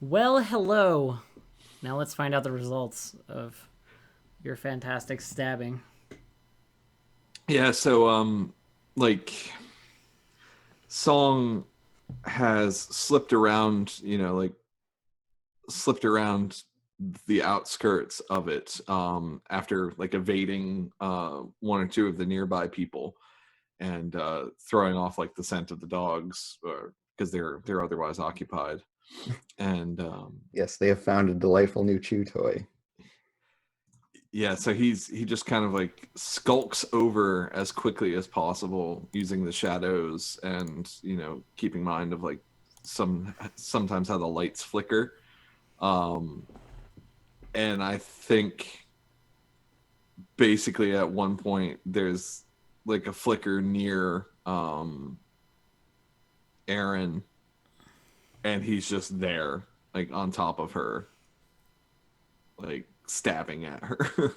Well, hello. Now let's find out the results of your fantastic stabbing. Yeah, so like Song has slipped around the outskirts of it after like evading one or two of the nearby people and throwing off like the scent of the dogs because they're otherwise occupied. And Yes, they have found a delightful new chew toy. yeah, so he just kind of like skulks over as quickly as possible using the shadows and keeping mind of like sometimes how the lights flicker. um and I think basically at one point there's like a flicker near Aaron, and he's just there like on top of her, like stabbing at her.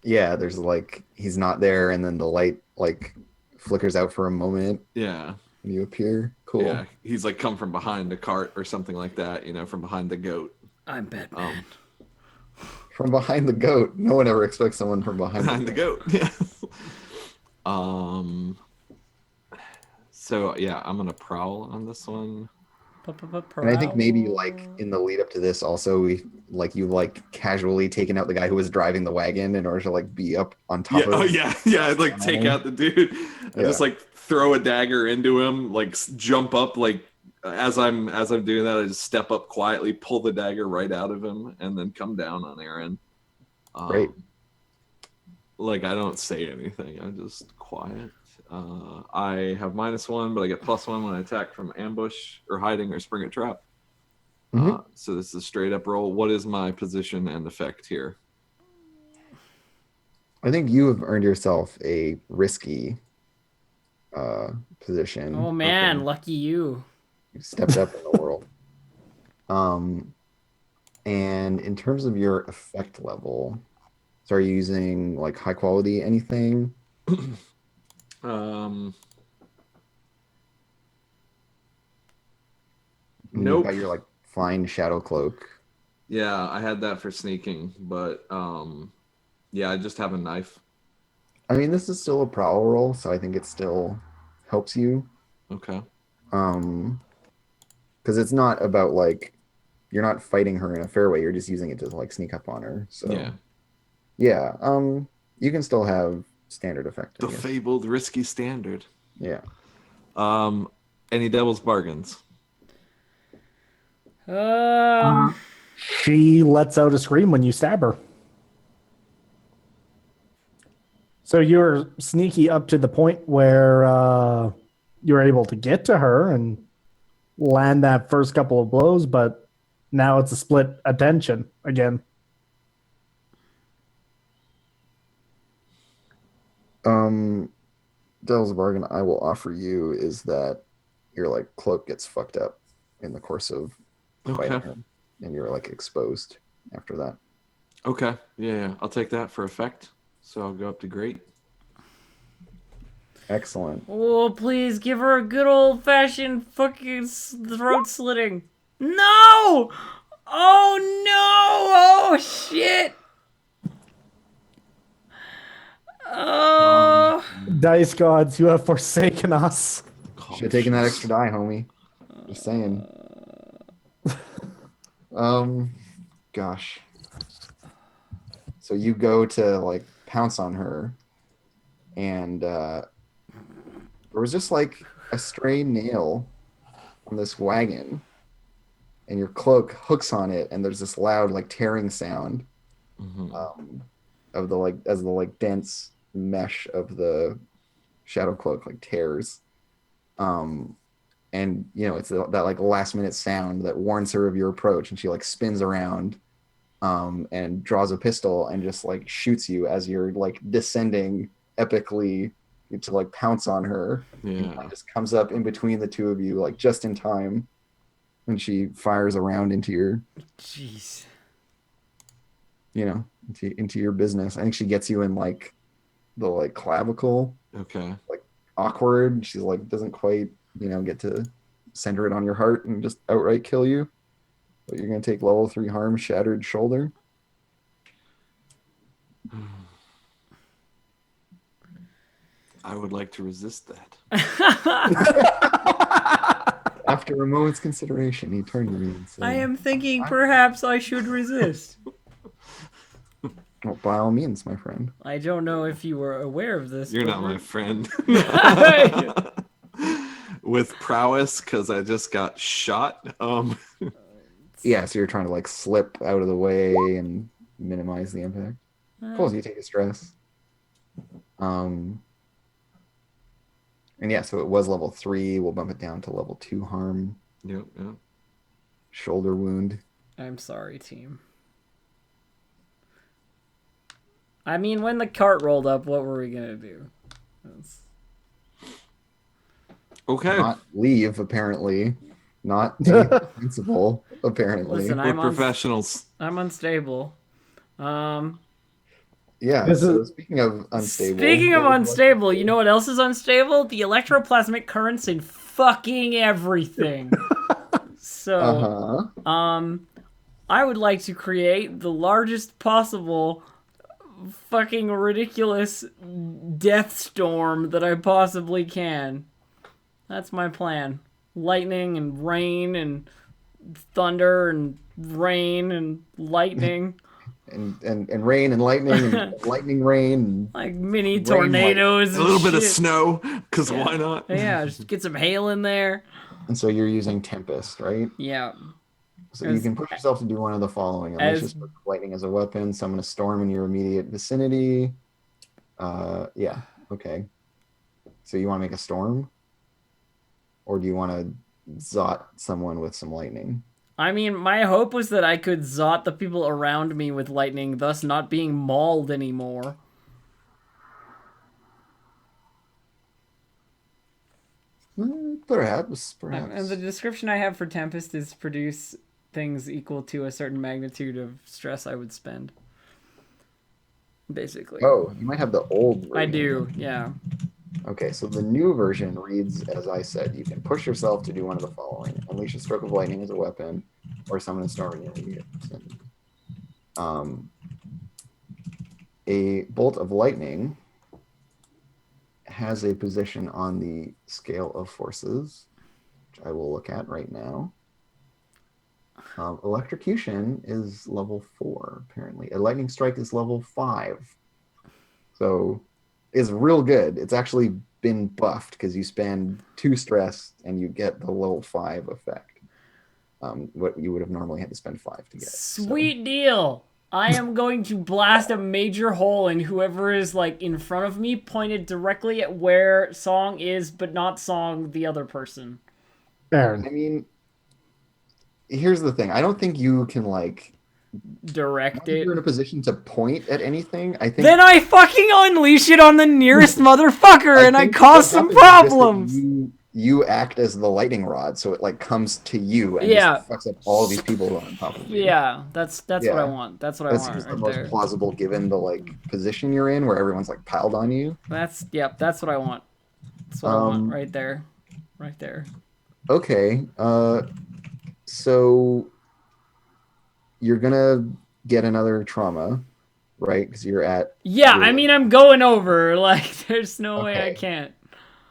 Yeah, there's like he's not there, and then the light like flickers out for a moment, Yeah. and you appear. Yeah, Cool. he's like come from behind a cart or something like that, from behind the goat. I'm Batman. Um, From behind the goat. No one ever expects someone from behind the behind the goat. goat. Yeah. um. So yeah, I'm gonna prowl on this one. And I think maybe like Prowl. in the lead up to this, also you like casually taken out the guy who was driving the wagon in order to like be up on top Yeah. Oh of yeah. Yeah. I'd like take Aaron. out the dude. I just Yeah, like throw a dagger into him. Like jump up. Like as I'm doing that, I just step up quietly, pull the dagger right out of him, and then come down on Aaron. great. Um, like I don't say anything. I'm just quiet. I have -1, but I get +1 when I attack from ambush or hiding or spring a trap. Hmm. So this is a straight up roll. What is my position and effect here? I think you have earned yourself a risky uh position. Oh Okay. man, lucky you. You stepped up in the world. Um, and in terms of your effect level, so are you using like high quality anything? um, I mean, you've nope. got your like fine shadow cloak. Yeah, I had that for sneaking, but yeah, I just have a knife. I mean, this is still a prowl roll, so I think it still helps you. Okay. Um, because it's not about like you're not fighting her in a fair way, you're just using it to like sneak up on her. Yeah. So yeah, you can still have standard effect, I The guess. fabled risky standard. Yeah. Um, any devil's bargains? Um, She lets out a scream when you stab her. So you're sneaky up to the point where you're able to get to her and land that first couple of blows, but now it's a split attention again. Um, Devil's bargain I will offer you is that your like cloak gets fucked up in the course of fighting Okay. her, and you're like exposed after that. Okay. Yeah, yeah. I'll take that for effect. So I'll go up to great. Excellent. oh please give her a good old fashioned fucking throat slitting. No! Oh no! Oh shit! Um, Oh. Dice gods, you have forsaken us. should have taken that extra die, homie. Just saying. Um, gosh. So you go to like pounce on her, and there was just like a stray nail on this wagon, and your cloak hooks on it, and there's this loud like tearing sound Mm-hmm. um, of the like as the like dense mesh of the shadow cloak like tears. Um, and it's that like last minute sound that warns her of your approach, and she like spins around and draws a pistol and just like shoots you as you're like descending epically to like pounce on her, and Yeah. like, just comes up in between the two of you like just in time, and she fires around into your Jeez. into your business. I think she gets you in like the like clavicle, Okay. like awkward. She's like doesn't quite get to center it on your heart and just outright kill you. But you're gonna take level 3 harm, shattered shoulder. I would like to resist that. After a moment's consideration, he turned to me and said, I am thinking perhaps I should resist. well, by all means, my friend. I don't know if you were aware of this. You're but not my we're- friend. With prowess, because I just got shot. Yeah, so you're trying to like slip out of the way and minimize the impact. Cool, so you take a stress. And yeah, so it was level 3. We'll bump it down to level 2 harm, Yep. shoulder wound. I'm sorry, team. I mean, when the cart rolled up, what were we gonna do? That's- Okay. Not leave, apparently. Not take principal, apparently. Listen, We're I'm professionals. I'm unstable. Yeah, This so is- speaking of unstable. Speaking of what would you like unstable, to you know what else is unstable? The electroplasmic currents in fucking everything. So, Uh-huh. I would like to create the largest possible fucking ridiculous death storm that I possibly can. That's my plan. Lightning and rain and thunder and rain and lightning. And rain and lightning and lightning rain. Like mini Rain, tornadoes A and little bit of shit. snow, because Yeah. why not? Yeah, just get some hail in there. And so you're using Tempest, right? Yeah. So you can push yourself to do one of the following. Unleash a spark of lightning as a weapon, summon a storm in your immediate vicinity. Yeah, okay. So you want to make a storm? Or do you want to zot someone with some lightning? I mean, my hope was that I could zot the people around me with lightning, thus not being mauled anymore. Perhaps. And the description I have for Tempest is produce things equal to a certain magnitude of stress I would spend. Basically. Oh, you might have the old version. I do, yeah. Okay, so the new version reads, as I said, you can push yourself to do one of the following. Unleash a stroke of lightning as a weapon, or summon a storm in your immediate vicinity. A bolt of lightning has a position on the scale of forces, which I will look at right now. Electrocution is level 4, apparently. A lightning strike is level 5. So is real good. It's actually been buffed because you spend 2 stress and you get the level 5 effect. What you would have normally had to spend 5 to get. Sweet deal! I am going to blast a major hole in whoever is, like, in front of me, pointed directly at where Song is, but not Song, the other person. Aaron. I mean, here's the thing. I don't think you can, like, Direct if it. you're in a position to point at anything. I think Then I fucking unleash it on the nearest motherfucker and I think cause what some happens is just that problems! You act as the lightning rod, so it like comes to you and Yeah. just fucks up all these people who are on top of you. Yeah, that's what I Yeah. want. That's what I That want seems the right most there. plausible given the like position you're in, where everyone's like piled on you. That's that's what I want. That's what I want Um, right there. Right there. Okay, so you're gonna get another trauma, right? Because you're at Yeah, You're- I mean I'm going over. Like there's no way I Okay. can't.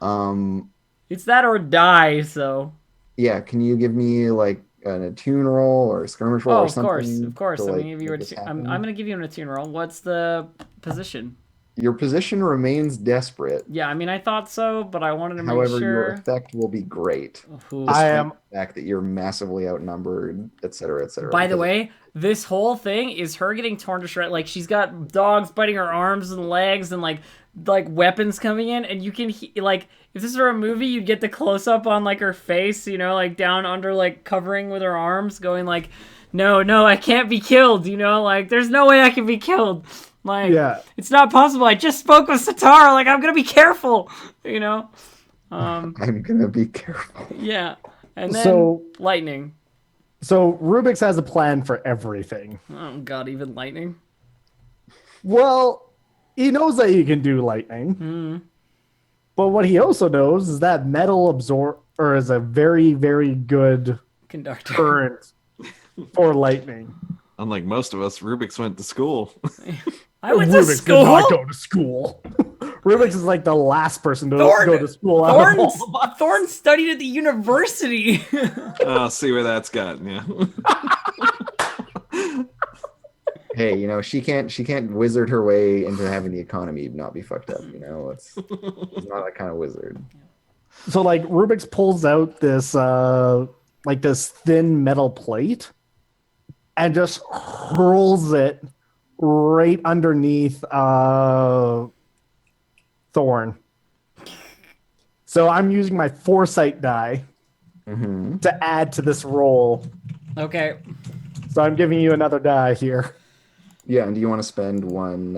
um It's that or die, so. yeah. Can you give me like an attune roll or a skirmish roll Oh, or of something? course, of course. to, I'm like, gonna give you make this I'm happen? gonna give you an attune roll. What's the position? Your position remains desperate. Yeah, I mean I thought so, but I wanted to make However, your sure. effect will be great. Ooh. I am. The fact that you're massively outnumbered, et cetera, et cetera. By the because- way, this whole thing is her getting torn to shreds. Like she's got dogs biting her arms and legs, and like weapons coming in, and you can like if this were a movie, you'd get the close up on like her face, you know, like down under like covering with her arms, going like, no, I can't be killed, you know, like there's no way I can be killed. Like Yeah. it's not possible. I just spoke with Satara. Like I'm gonna be careful, you know. I'm gonna be careful. Yeah, and then So- lightning. So Rubik's has a plan for everything. Oh god, even lightning. Well, he knows that he can do lightning, Hmm. but what he also knows is that metal is a very, very good Conductor. current for lightning. Unlike most of us, Rubik's went to school. I went to Rubik's school. did not go to school. Rubik's is like the last person to Thorn- go to school. out of Thorn, all of us. Thorn studied at the university. I'll see where that's gotten you. Hey, she can't wizard her way into having the economy not be fucked up. It's not that kind of wizard. So like Rubik's pulls out this like this thin metal plate and just hurls it right underneath Thorn. So I'm using my foresight die Mm-hmm. to add to this roll. Okay. So I'm giving you another die here. Yeah, and do you want to spend one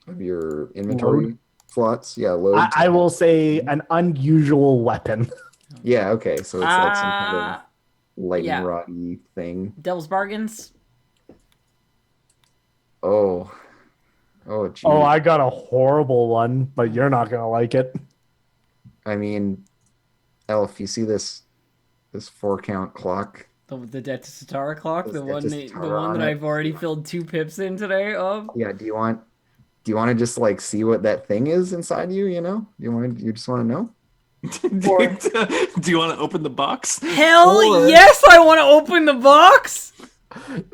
of your inventory Load? slots? Yeah, load. I will say an unusual weapon. Yeah, okay. So it's like some kind Uh, of lightning yeah. roddy thing. Devil's Bargains. Oh, geez. Oh, I got a horrible one, but you're not gonna like it. I mean, Elf, you see this 4-count clock? The Debt to Satara clock, This the Debt one, to the Satara one on that it. I've already filled 2 pips in today of. Yeah. Do you want to just like see what that thing is inside you? You just want to know? Do you want to open the box? Hell Or- yes, I want to open the box.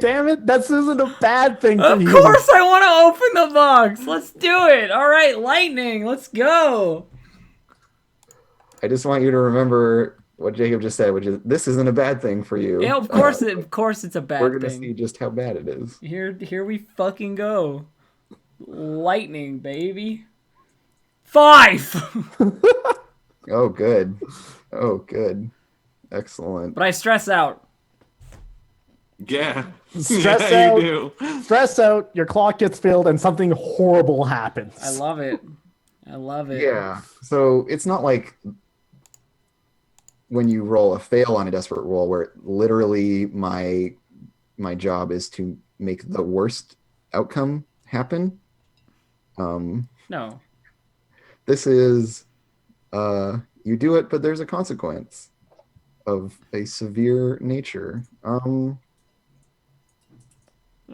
Damn it, that isn't a bad thing for Of you. course, I want to open the box. Let's do it. All right, lightning. Let's go. I just want you to remember what Jacob just said, which is this isn't a bad thing for you. Yeah, of course it's a bad We're gonna thing. see just how bad it is. Here we fucking go. Lightning, baby. 5. Oh, good. Oh, good. Excellent. But I stress out. Yeah. Stress yeah, out. you do. Stress out, your clock gets filled, and something horrible happens. I love it. I love it. Yeah. So it's not like when you roll a fail on a desperate roll where literally my job is to make the worst outcome happen. No. This is you do it, but there's a consequence of a severe nature. I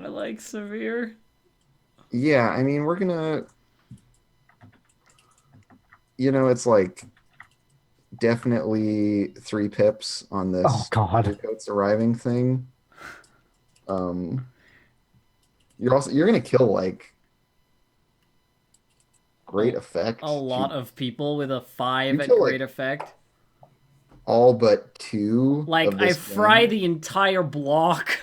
like severe. Yeah, I mean, we're gonna, it's like definitely 3 pips on this Oh God. coats arriving thing. You're gonna kill like great effect. A lot of people with a 5 You at feel great like- effect. all but 2. Like of I this fry thing. the entire block.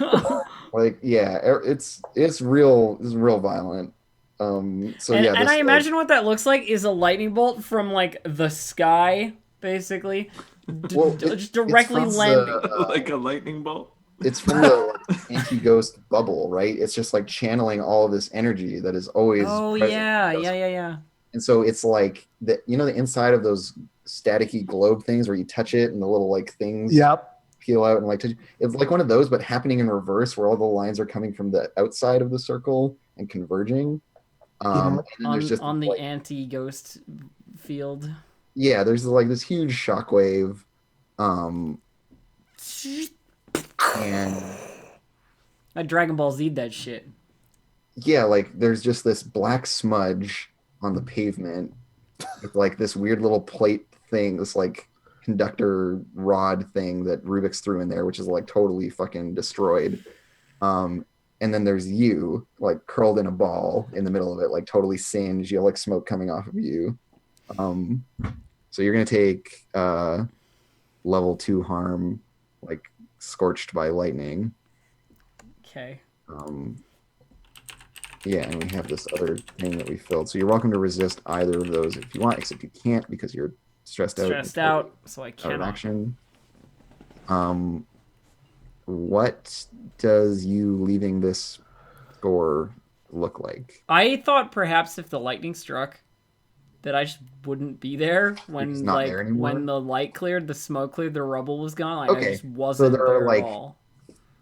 Like yeah, it's real. It's real violent. So and, yeah, and this, I like, imagine what that looks like is a lightning bolt from like the sky, basically, Well, just directly it's from landing. Like a lightning bolt. It's from the anti-ghost bubble, right? It's just like channeling all of this energy that is always. Oh present. yeah. And so it's like the inside of those staticky globe things where you touch it and the little like things Yep. peel out and like touch. It's like one of those, but happening in reverse, where all the lines are coming from the outside of the circle and converging. And then there's just on the like, anti-ghost field. yeah, there's like this huge shockwave, and I Dragon Ball Z that shit. yeah, like there's just this black smudge on the pavement with like this weird little plate thing, this like conductor rod thing that Rubik's threw in there, which is like totally fucking destroyed. And then there's you like curled in a ball in the middle of it, like totally singed. You have like smoke coming off of you. So you're gonna take level 2 harm, like scorched by lightning. Okay. Yeah, and we have this other thing that we filled. So you're welcome to resist either of those if you want, except you can't because you're stressed out. So I Out of cannot. action. What does you leaving this score look like? I thought perhaps if the lightning struck, that I just wouldn't be there He's when not like there anymore? when the light cleared, the smoke cleared, the rubble was gone. Like, Okay, I just wasn't there are, there like, at all.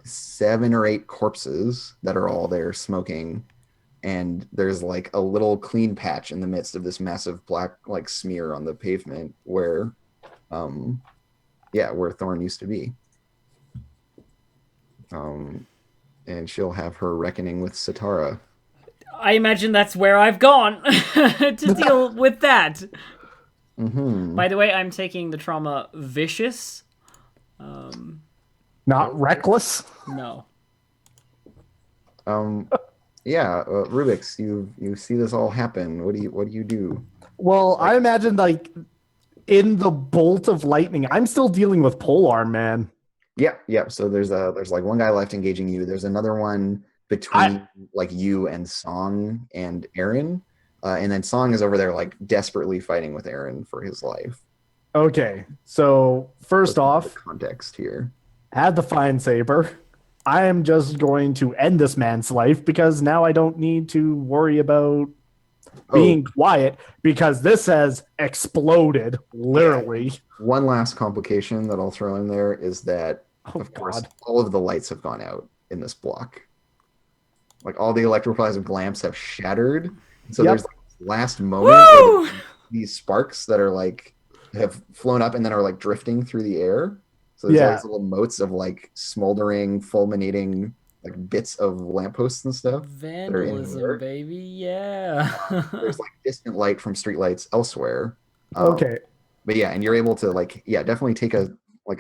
7 or 8 corpses that are all there smoking, and there's like a little clean patch in the midst of this massive black like smear on the pavement where where Thorn used to be. and she'll have her reckoning with Sitara. I imagine that's where I've gone to deal with that. Mm-hmm. By the way, I'm taking the trauma vicious. Not reckless. No. Yeah, Rubik's, you see this all happen. What do you do? Well, I imagine like in the bolt of lightning, I'm still dealing with polearm, man. Yeah. So there's like one guy left engaging you. There's another one between like you and Song and Aaron, and then Song is over there like desperately fighting with Aaron for his life. Okay, so first What's off, the context here? have the fine saber. I am just going to end this man's life because now I don't need to worry about being quiet because this has exploded, literally. One last complication that I'll throw in there is that, Oh, of course, God. all of the lights have gone out in this block. Like all the electroplasmic lamps have shattered. So Yep. there's like this last moment where Woo! there's these sparks that are like have flown up and then are like drifting through the air. So there's all Yeah. these little motes of like smoldering, fulminating like bits of lampposts and stuff. Vandalism, here. baby. Yeah. There's like distant light from streetlights elsewhere. Okay, But yeah, and you're able to like definitely take a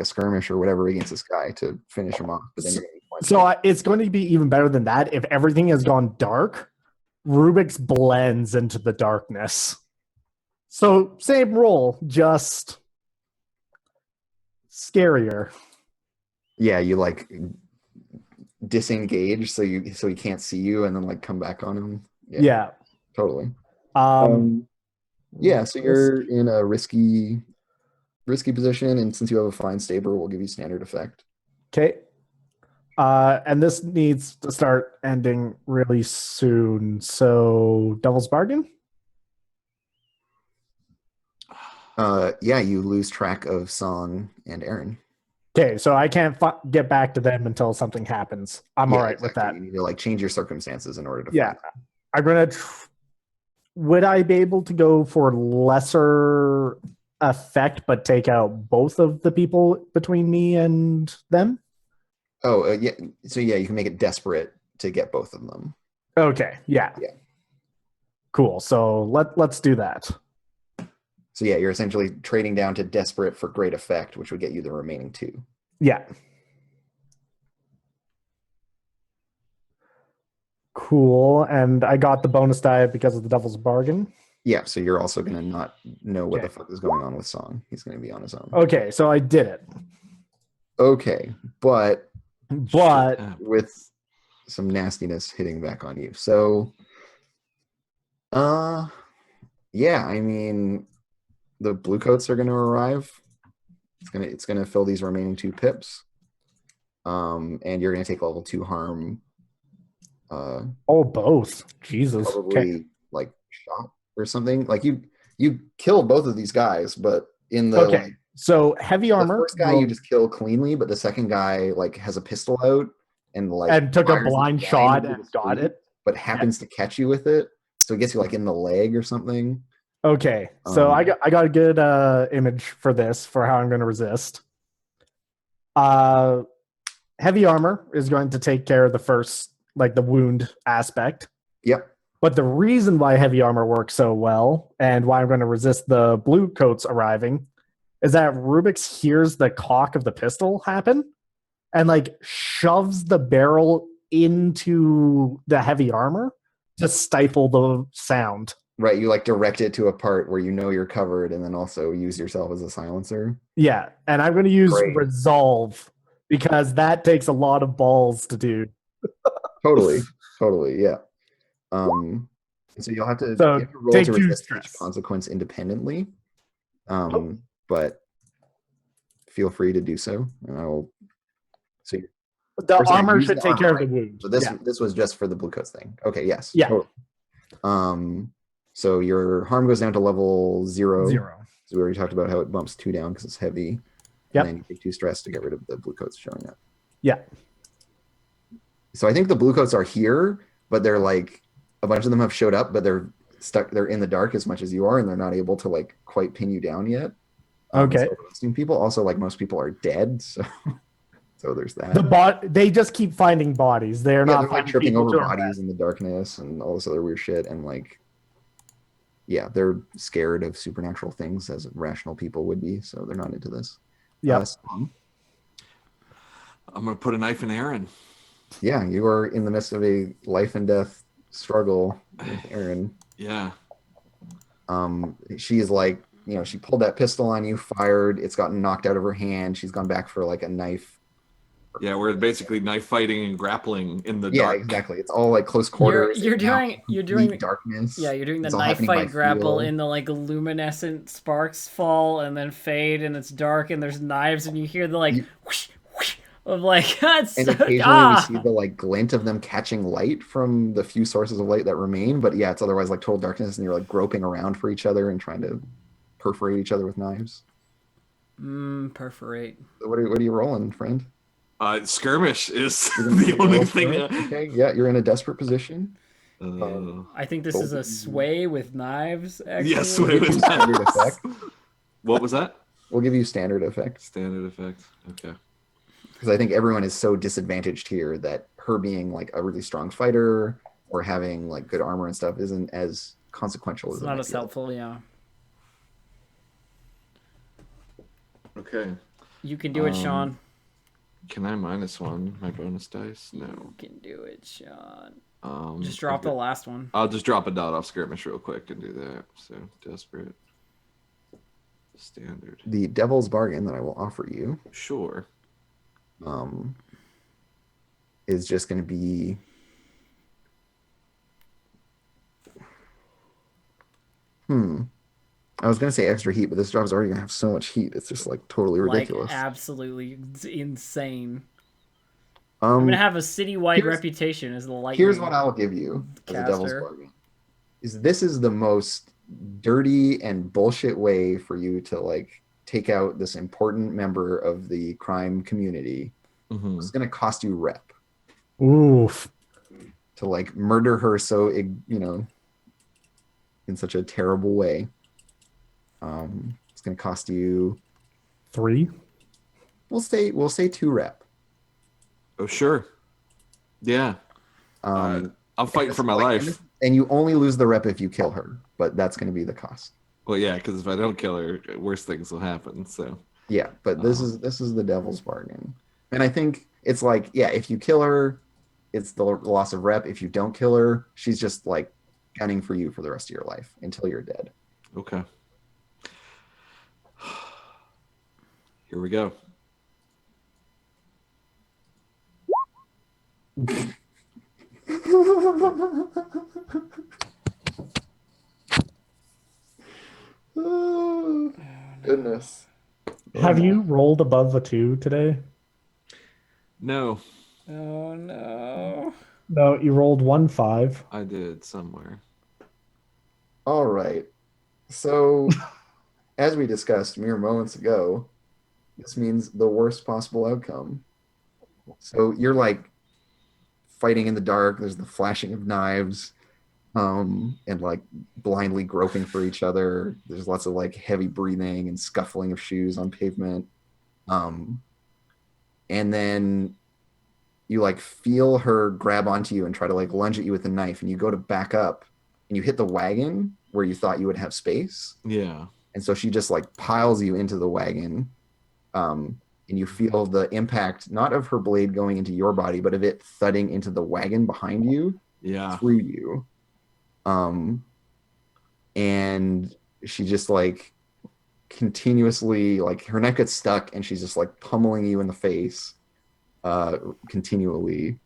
skirmish or whatever against this guy to finish him off. But then you're gonna be so it's going to be even better than that. If everything has gone dark, Rubik's blends into the darkness. So same roll, just scarier. yeah, you like disengage so he can't see you and then like come back on him. Yeah. Totally. Um, Yeah, so you're in a risky position, and since you have a fine saber, we'll give you standard effect. Okay. And this needs to start ending really soon. So, Devil's Bargain? Yeah, you lose track of Song and Aaron. Okay, so I can't get back to them until something happens. I'm Yeah, all right with that. You need to like change your circumstances in order to Yeah. find them. I'm going to... Would I be able to go for lesser effect, but take out both of the people between me and them? Oh, yeah. So yeah, you can make it desperate to get both of them. Okay, yeah. Yeah. Cool, so let's do that. So yeah, you're essentially trading down to desperate for great effect, which would get you the remaining two. Yeah. Cool, and I got the bonus die because of the Devil's Bargain. Yeah, so you're also gonna not know what Okay. the fuck is going on with Song. He's gonna be on his own. Okay, so I did it. Okay, but But with some nastiness hitting back on you. So yeah, I mean the blue coats are gonna arrive. It's gonna fill these remaining 2 pips. And you're gonna take level 2 harm. both. Jesus. Probably Okay. like shot or something. Like you kill both of these guys, but in the Okay. like, So heavy the armor first guy you just kill cleanly, but the second guy like has a pistol out and like and took a fires it blind right shot into and the got sleeve, it. but happens to catch you with it. So it gets you like in the leg or something. Okay. So I got a good image for this for how I'm going to resist. Heavy armor is going to take care of the first, like the wound aspect. Yep. But the reason why heavy armor works so well and why I'm going to resist the blue coats arriving is that Rubik's hears the cock of the pistol happen and like shoves the barrel into the heavy armor to stifle the sound. Right. You like direct it to a part where you know you're covered and then also use yourself as a silencer. Yeah. And I'm going to use Great. resolve because that takes a lot of balls to do. Totally. Yeah. So you'll have to, So you have to roll take to 2 resist stress. each consequence independently. But feel free to do so. And I will. So The Or sorry, armor use should the take armor, care of right? the wound. So this Yeah. this was just for the blue coats thing. Okay. Yes. Yeah. Totally. So your harm goes down to level 0. 0. So we already talked about how it bumps 2 down because it's heavy. Yep. And then you take 2 stress to get rid of the blue coats showing up. Yeah. So I think the blue coats are here, but they're like a bunch of them have showed up, but they're stuck. They're in the dark as much as you are, and they're not able to like quite pin you down yet. Okay. So roasting people. Also, like most people are dead, so it's So there's that. They just keep finding bodies. They're Yeah, not they're like finding tripping people over to bodies arrest. in the darkness and all this other weird shit. And like, yeah, they're scared of supernatural things as rational people would be. So they're not into this. Yep. Song. I'm gonna put a knife in Aaron. Yeah, you are in the midst of a life and death struggle with Aaron. Yeah. She's like, she pulled that pistol on you, fired, it's gotten knocked out of her hand. She's gone back for like a knife. Yeah, we're basically knife fighting and grappling in the Yeah, dark. exactly. It's all like close quarters. You're doing Complete darkness. Yeah, you're doing the It's all knife happening by fight grapple feel. in the like luminescent sparks fall and then fade and it's dark and there's knives and you hear the like whoosh, whoosh of like it's And occasionally we see the like glint of them catching light from the few sources of light that remain. But yeah, it's otherwise like total darkness, and you're like groping around for each other and trying to perforate each other with knives. Perforate. What are you rolling, friend? Skirmish is You're gonna the take a only roll thing. for it? Okay, yeah, you're in a desperate position. I think this is a sway with knives. Actually. Yeah, sway with Standard knives. effect. What was that? We'll give you standard effect Standard effect. Okay. because I think everyone is so disadvantaged here that her being like a really strong fighter or having like good armor and stuff isn't as consequential It's as it not might as be. helpful. Yeah, Okay. you can do it, Sean. Can I -1 my bonus dice? No. You can do it, Sean. Um, Just drop the okay. last one. I'll just drop a dot off skirmish real quick and do that. So desperate. Standard. The devil's bargain that I will offer you Sure. is just going to be I was going to say extra heat, but this job's already going to have so much heat. It's just like totally ridiculous. Like absolutely insane. I'm gonna have a citywide here's- reputation as the lightning. Here's what I'll give you as a devil's caster. bargain. This is the most dirty and bullshit way for you to like take out this important member of the crime community. Mhm. It's going to cost you rep Oof. to like murder her so in such a terrible way. It's going to cost you 3. we'll say 2 rep. Oh sure. Yeah. I'm fighting for my life. And you only lose the rep if you kill her, but that's going to be the cost. Well, yeah, because if I don't kill her, worse things will happen. So. Yeah, but this is the devil's bargain. And I think it's like, yeah, if you kill her, it's the loss of rep. If you don't kill her, she's just like gunning for you for the rest of your life until you're dead. Okay. Here we go. Oh, goodness. Have you rolled above a 2 today? No, Oh no. No, you rolled 1 5. I did somewhere. All right. So, as we discussed mere moments ago, this means the worst possible outcome. So you're like fighting in the dark. There's the flashing of knives, and like blindly groping for each other. There's lots of like heavy breathing and scuffling of shoes on pavement. And then you like feel her grab onto you and try to like lunge at you with a knife, and you go to back up and you hit the wagon where you thought you would have space. Yeah. And so she just like piles you into the wagon. And you feel the impact, not of her blade going into your body, but of it thudding into the wagon behind you, Yeah. through you. And she just like continuously, like her neck gets stuck and she's just like pummeling you in the face continually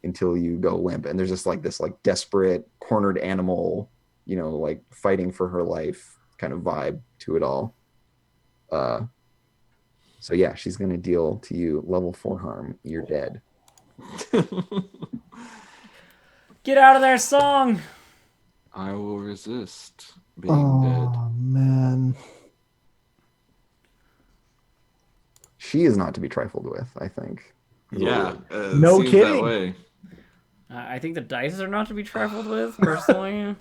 until you go limp. And there's just like this like desperate cornered animal, like fighting for her life kind of vibe to it all. So yeah, she's gonna deal to you level 4 harm. You're dead. Get out of there, song. I will resist being dead. Oh, man. She is not to be trifled with, I think. Yeah. No seems kidding. That way. I think the dice are not to be trifled with, personally.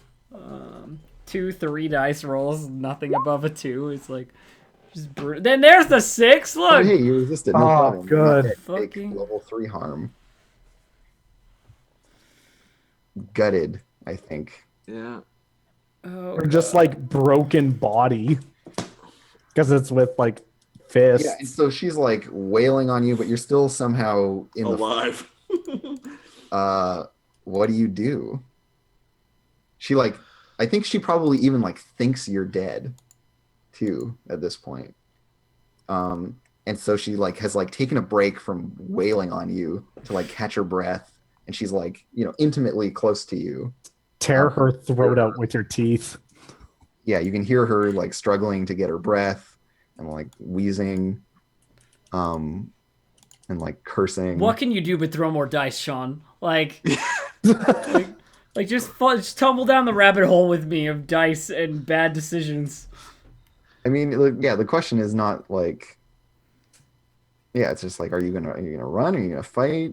2, 3 dice rolls, nothing above a 2. It's like, Then there's the 6. Oh, Look. hey, you resisted. No Oh, problem. You're not good. dead. Take Fucking- level 3 harm. Gutted, I think. Yeah. Oh, Or just like broken body. Because it's with like fists. Yeah, and so she's like wailing on you, but you're still somehow in Alive. what do? She like, I think she probably even like thinks you're dead too at this point. And so she like has like taken a break from wailing on you to like catch her breath, and she's like, intimately close to you. Tear her throat out with your teeth. Yeah, you can hear her like struggling to get her breath and like wheezing, and like cursing. what can you do but throw more dice, Sean? Like, like just tumble down the rabbit hole with me of dice and bad decisions. I mean, the question is not like, it's just like, are you gonna run? Are you gonna fight?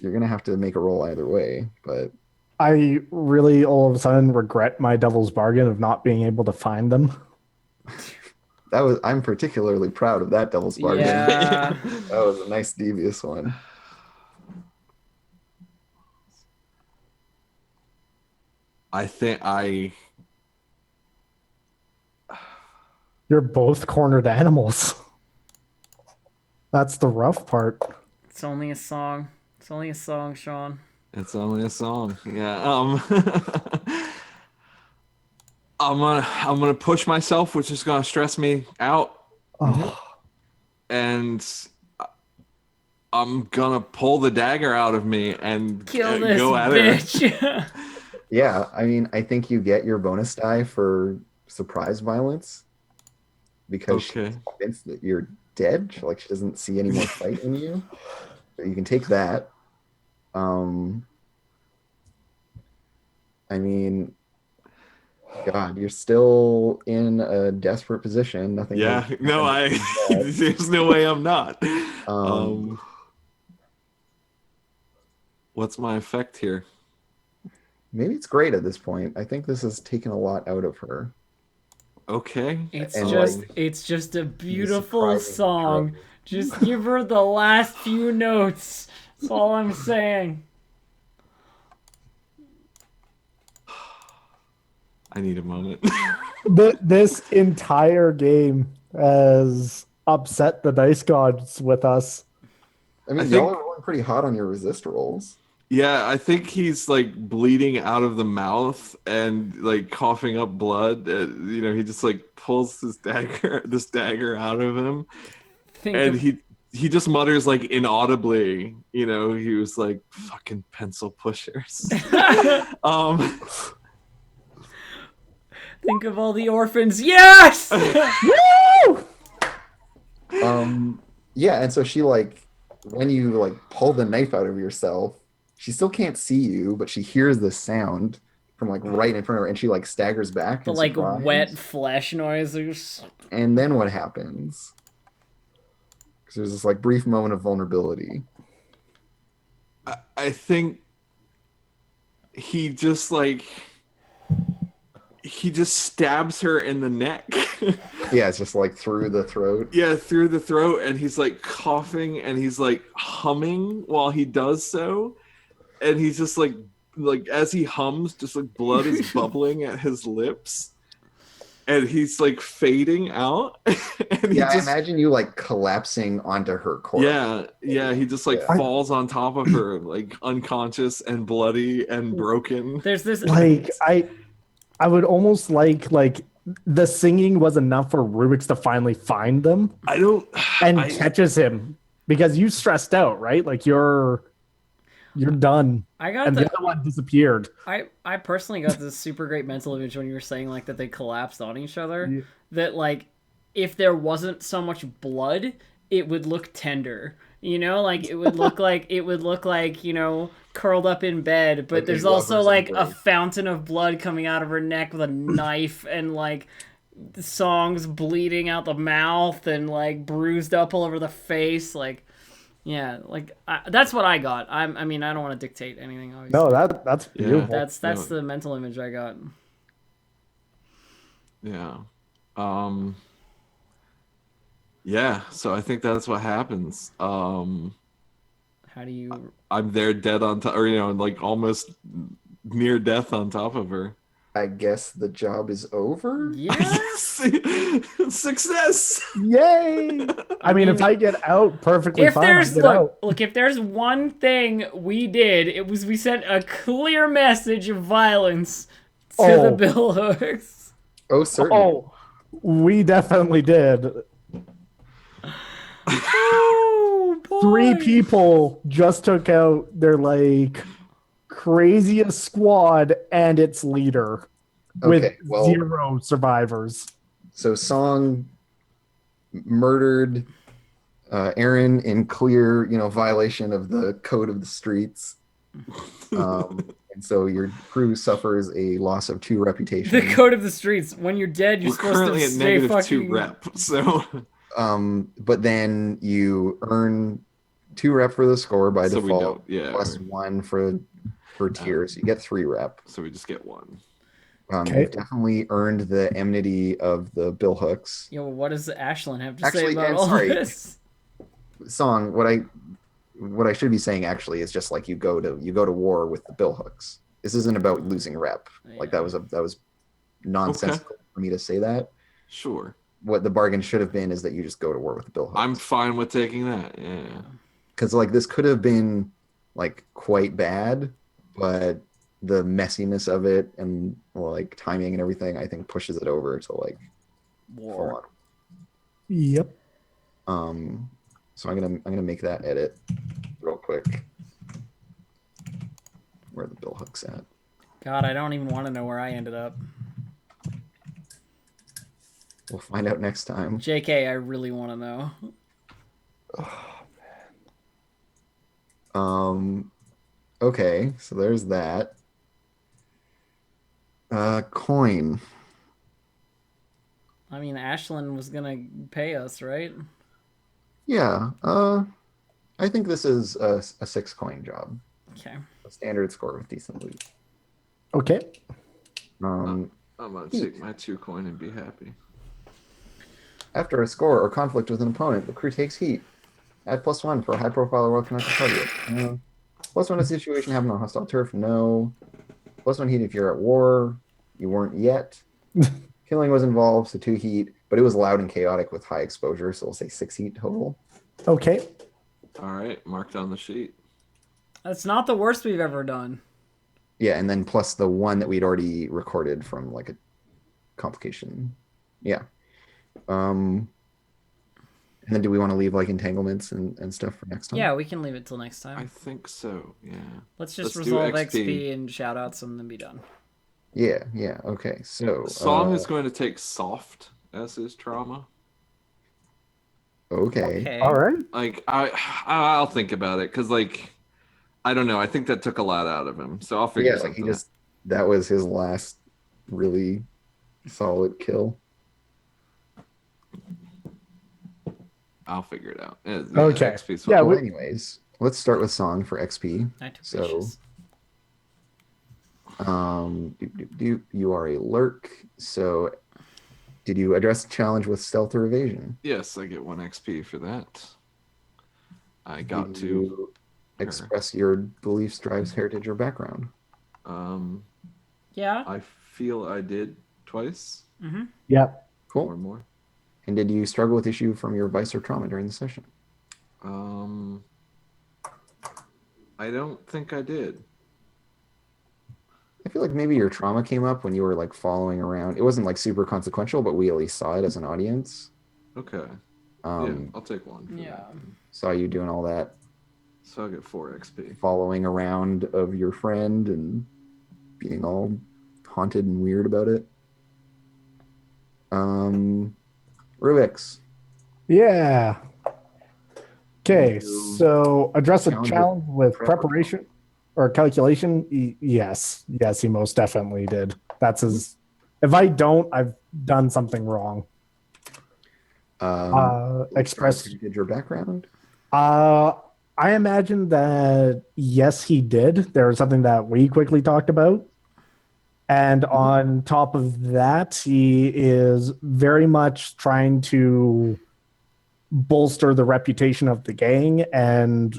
You're gonna have to make a roll either way. But I really all of a sudden regret my devil's bargain of not being able to find them. I'm particularly proud of that devil's bargain. Yeah. That was a nice devious one. I think You're both cornered animals. That's the rough part. It's only a song. It's only a song, Sean. it's only a song. Yeah. I'm gonna push myself, which is gonna stress me out, Oh, and I'm gonna pull the dagger out of me and Kill this go at her. bitch. Yeah, I mean, I think you get your bonus die for surprise violence because Okay. she's convinced that you're dead. Like she doesn't see any more fight in you. So you can take that. I mean, God, you're still in a desperate position. Nothing. Yeah. has No, happened yet. there's no way I'm not. Um, What's my effect here? Maybe it's great at this point. I think this has taken a lot out of her. Okay. It's And, just a beautiful surprising song. trope. Just give her the last few notes. That's all I'm saying. I need a moment. this entire game has upset the dice gods with us. I mean, I y'all think- are rolling pretty hot on your resist rolls. Yeah, I think he's like bleeding out of the mouth and like coughing up blood. He just like pulls this dagger out of him, Think and of, he just mutters like inaudibly. He was like fucking pencil pushers. um, think of all the orphans. Yes! Yeah, and so she like, when you like pull the knife out of yourself, she still can't see you, but she hears this sound from like right in front of her, and she like staggers back. The in like surprise. wet flesh noises. And then what happens? Because there's this like brief moment of vulnerability. I think he just stabs her in the neck. Yeah, it's just like through the throat. Yeah, through the throat, and he's like coughing and he's like humming while he does so. And he's just like as he hums, just like blood is bubbling at his lips. And he's like fading out. And Yeah, I imagine you like collapsing onto her corpse. yeah, he just like Yeah. falls on top of her, like unconscious and bloody and broken. There's this Like I would almost like the singing was enough for Rubik's to finally find them I don't and I- catches him because you stressed out, right? Like you're done. I got And the other one disappeared. I personally got this super great mental image when you were saying like that they collapsed on each other. Yeah. That like if there wasn't so much blood, it would look tender. Like it would look like curled up in bed, but Like there's a also lover's like a embrace. fountain of blood coming out of her neck with a knife and like songs bleeding out the mouth and like bruised up all over the face. Like, yeah, like that's what I got. I mean, I don't want to dictate anything. Obviously. No, that's Yeah. beautiful. That's No. the mental image I got. Yeah. Yeah, so I think that's what happens. How do you? I'm there dead on top, or like almost near death on top of her. I guess the job is over. Yeah. Success. Yay! I mean, if I get out perfectly If fine, I there's get out. look, if there's one thing we did, it was we sent a clear message of violence to the Oh. bill hooks. Oh, certainly. Oh, we definitely did. Oh, boy. 3 people just took out their like craziest squad and its leader with Okay, well, 0 survivors. so Song murdered Aaron in clear, violation of the code of the streets. And so your crew suffers a loss of 2 reputation. The code of the streets. When you're dead, you're We're supposed currently to at stay negative fucking. 2 rep, so But then you earn 2 rep for the score by so we default, don't. Yeah, plus 1 for tiers. You get 3 rep. so we just get 1. Okay. You've definitely earned the enmity of the bill hooks. Yo, what does Ashlyn have to say Actually, about and all sorry. this? Song, what I should be saying actually is just like you go to war with the bill hooks. This isn't about losing rep. Like that was nonsensical for me to say that. Sure. What the bargain should have been is that you just go to war with the bill hooks. I'm fine with taking that. Yeah. Because like this could have been like quite bad, but the messiness of it and like timing and everything, I think pushes it over to like full War. on. Yep. So I'm gonna make that edit real quick. Where the bill hook's at. God, I don't even want to know where I ended up. We'll find out next time. JK, I really want to know. Okay, so there's that. Coin. I mean, Ashlyn was gonna pay us, right? Yeah. I think this is a 6 coin job. Okay. A standard score with decent loot. Okay. Um, I'm gonna take my 2 coin and be happy. After a score or conflict with an opponent, the crew takes heat. Add +1 for a high-profile or well-connected target. +1 if situation happened on hostile turf. No. +1 heat if you're at war. You weren't yet. Killing was involved, so 2 heat. But it was loud and chaotic with high exposure, so we'll say 6 heat total. Okay. All right, marked on the sheet. That's not the worst we've ever done. Yeah, and then plus the 1 that we'd already recorded from like a complication. Yeah. And then do we want to leave like entanglements and stuff for next time? Yeah, we can leave it till next I time. think so. Yeah. Let's just let's do resolve XP. XP and shout outs and then be done. Yeah. Okay. So Song is going to take soft as his trauma. okay. Okay. All right. Like I'll think about it because like I don't know. I think that took a lot out of him, so I'll figure Yeah, like something. that was his last really solid kill. I'll figure it out. Yeah, Okay. XP's Yeah, fine. Well, anyways, let's start with Song for XP. I took So- wishes. You are a lurk. So, did you address the challenge with stealth or evasion? Yes, I get 1 XP for that. I got Did to. you express your beliefs, drives, heritage, or background. Yeah. I feel I did twice Yep. Cool. or more. And did you struggle with issue from your vice or trauma during the session? I don't think I did. I feel like maybe your trauma came up when you were like following around. It wasn't like super consequential, but we at least saw it as an audience. Okay. Yeah, Um, I'll take 1. for Yeah. that. Saw you doing all that So I'll get 4 XP. following around of your friend and being all haunted and weird about it. Rubik's. Yeah. Okay. You- So address a Challenge with challenge with prep. preparation or calculation. Yes. Yes, he most definitely did. That's his. If I don't, I've done something wrong. Express. Did your background? I imagine that yes, he did. There was something that we quickly talked about. And on top of that, he is very much trying to bolster the reputation of the gang and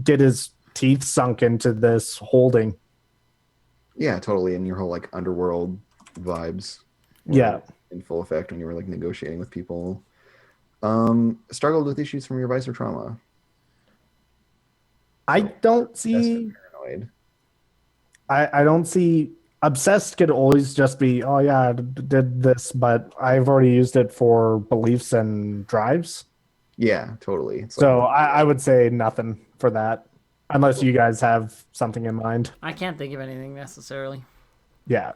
get his teeth sunk into this holding. Yeah, totally. And your whole like underworld vibes were Yeah. in full effect when you were like negotiating with people. Struggled with issues from your vice or trauma. I don't That's see paranoid. I don't see obsessed could always just be, oh yeah, I did this, but I've already used it for beliefs and drives. Yeah, totally. It's So like I would say nothing for that. Unless you guys have something in mind. I can't think of anything necessarily. Yeah.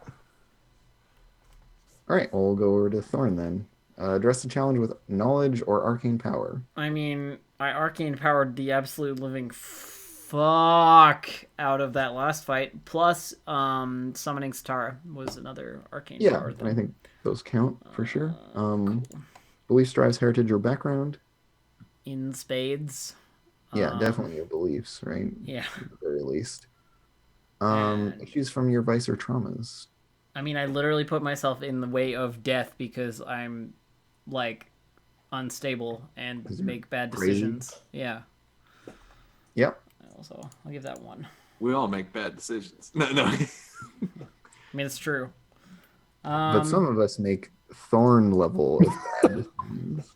all right, well, we'll go over to Thorn then. Address the challenge with knowledge or arcane power. I mean, I arcane powered the absolute living fuck out of that last fight. Plus, summoning Satara was another arcane Yeah, power and I thing. think those count for sure. Cool. Beliefs, drives, heritage, or background. In spades. Yeah, definitely your beliefs, right? Yeah. At the very least. And- Issues from your vice or traumas. I mean, I literally put myself in the way of death because I'm, like, unstable and 'Cause you're make bad crazy? decisions. Yeah. Yep. Also, I'll give that one. We all make bad decisions. No. I mean, it's true. But some of us make thorn level of bad decisions.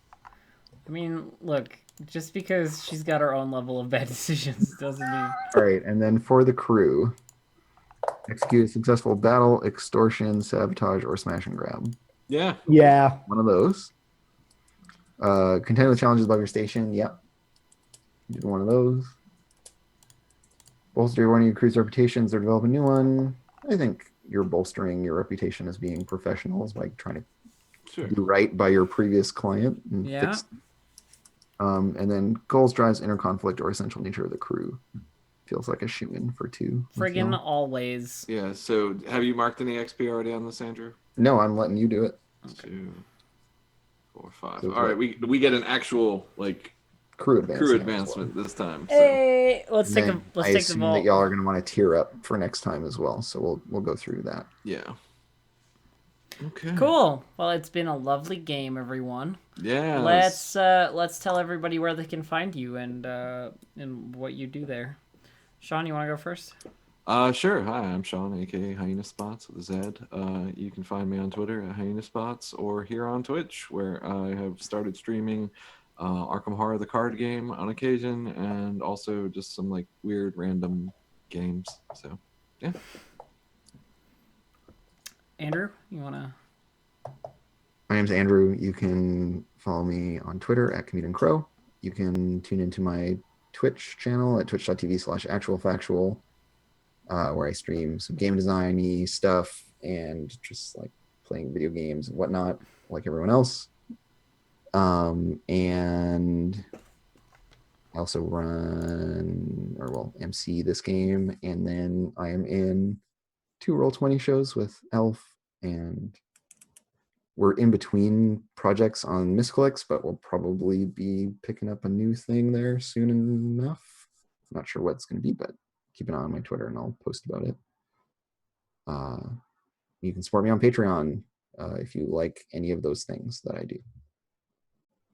I mean, look, just because she's got her own level of bad decisions doesn't mean. All right, and then for the crew, execute a successful battle, extortion, sabotage, or smash and grab. Yeah. Yeah. One of those. Contend with challenges above your station. Yep. You did one of those. Bolster one of your crew's reputations or develop a new one. I think you're bolstering your reputation as being professionals by trying to Sure. do right by your previous client and Yeah. fix. And then goals, drives, inner conflict, or essential nature of the crew. Feels like a shoe-in for 2. I Friggin' feel. always. Yeah. So, have you marked any XP already on this, Andrew? No, I'm letting you do it. 2, 4, 5. So it's All right, what? we get an actual like Crew advancement. crew as well. advancement this time. So. Hey, let's And take then the I let's take the assume ball. that y'all are going to want to tier up for next time as well. So we'll go through that. Yeah. Okay. Cool. Well, it's been a lovely game, everyone. Yeah. Let's tell everybody where they can find you and what you do there. Sean, you want to go first? Sure. Hi, I'm Sean, aka Hyena Spots with a Z. You can find me on Twitter at Hyena Spots or here on Twitch, where I have started streaming Arkham Horror the card game on occasion, and also just some like weird random games. So, yeah. Andrew, you want to? My name's Andrew. You can follow me on Twitter at Comedian Crow. You can tune into my Twitch channel at twitch.tv/actualfactual, where I stream some game design-y stuff and just like playing video games and whatnot, like everyone else. And I also MC this game, and then I am in 2 Roll20 shows with Elf, and we're in between projects on Misclicks, but we'll probably be picking up a new thing there soon enough. I'm not sure what it's going to be, but keep an eye on my Twitter and I'll post about it. You can support me on Patreon if you like any of those things that I do.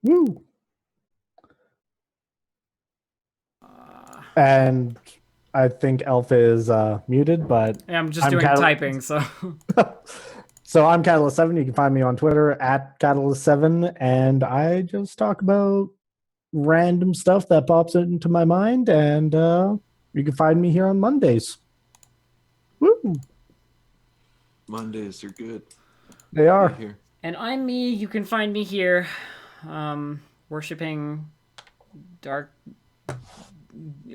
Woo. And I think Elf is muted, but Yeah, I'm just I'm doing kinda- typing, so. so I'm Catalyst7. You can find me on Twitter at Catalyst7, and I just talk about random stuff that pops into my mind, and you can find me here on Mondays. Woo! Mondays are good. They are. Here. And I'm me. You can find me here, worshiping dark,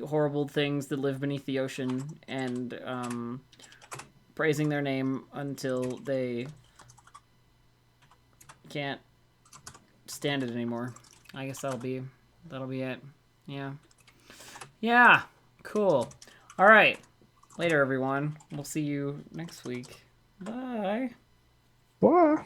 horrible things that live beneath the ocean and praising their name until they can't stand it anymore. I guess that'll be it. Yeah. Yeah. Cool. All right. Later, everyone. We'll see you next week. Bye. Bye.